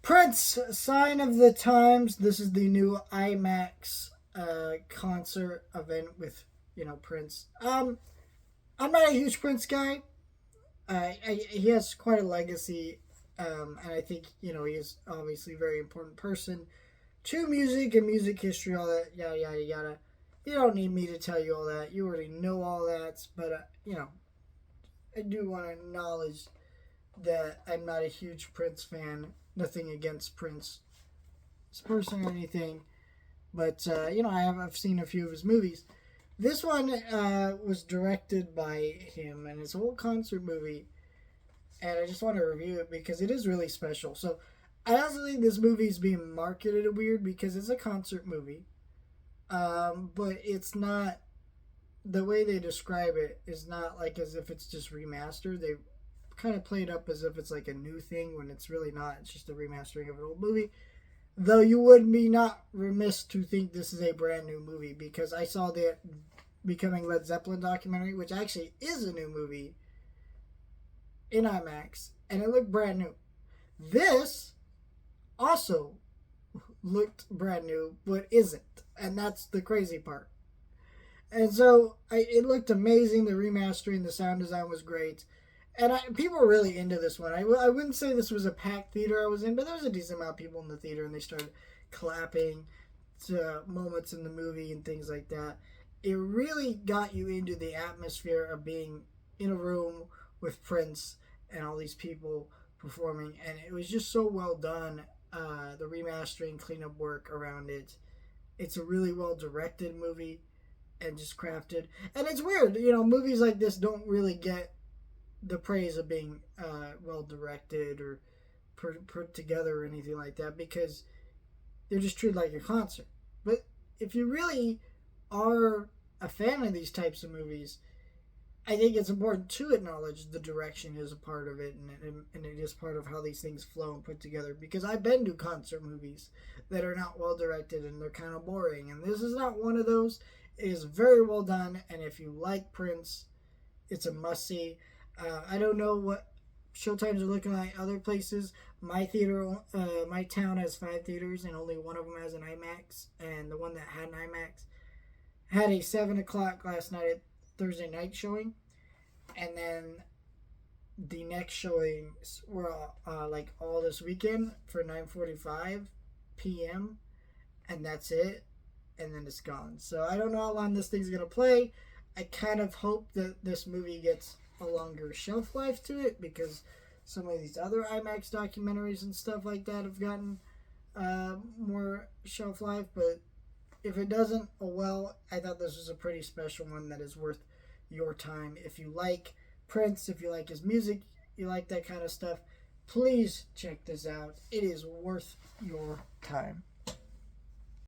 Prince, sign of the times. This is the new IMAX concert event with Prince. I'm not a huge Prince guy. He has quite a legacy, and I think he is obviously a very important person to music and music history. All that yada yada yada. You don't need me to tell you all that. You already know all that. But I do want to acknowledge that I'm not a huge Prince fan. Nothing against Prince, his person or anything, but I've seen a few of his movies. This one was directed by him, and it's a whole concert movie, and I just want to review it because it is really special. So I also think this movie is being marketed weird because it's a concert movie, but it's not. The way they describe it is not like as if it's just remastered. They kind of play it up as if it's like a new thing when it's really not. It's just a remastering of an old movie. Though you would be not remiss to think this is a brand new movie because I saw the Becoming Led Zeppelin documentary, which actually is a new movie in IMAX, and it looked brand new. This also looked brand new, but isn't, and that's the crazy part. And so it looked amazing. The remastering, the sound design was great. And people were really into this one. I wouldn't say this was a packed theater I was in, but there was a decent amount of people in the theater, and they started clapping to moments in the movie and things like that. It really got you into the atmosphere of being in a room with Prince and all these people performing, and it was just so well done. The remastering, cleanup work around it. It's a really well directed movie and just crafted. And it's weird, movies like this don't really get the praise of being well directed or put together or anything like that because they're just treated like a concert. But if you really are a fan of these types of movies, I think it's important to acknowledge the direction is a part of it, and it is part of how these things flow and put together. Because I've been to concert movies that are not well directed and they're kind of boring, and this is not one of those. It is very well done, and if you like Prince, it's a must see. I don't know what showtimes are looking like other places. My theater, my town has 5 theaters, and only one of them has an IMAX. And the one that had an IMAX had a 7 o'clock last night at Thursday night showing, and then the next showings were like all this weekend for 9:45 p.m. and that's it, and then it's gone. So I don't know how long this thing's gonna play. I kind of hope that this movie gets a longer shelf life to it because some of these other IMAX documentaries and stuff like that have gotten more shelf life. But if it doesn't, oh well. I thought this was a pretty special one that is worth your time. If you like Prince, if you like his music, you like that kind of stuff, please check this out. It is worth your time.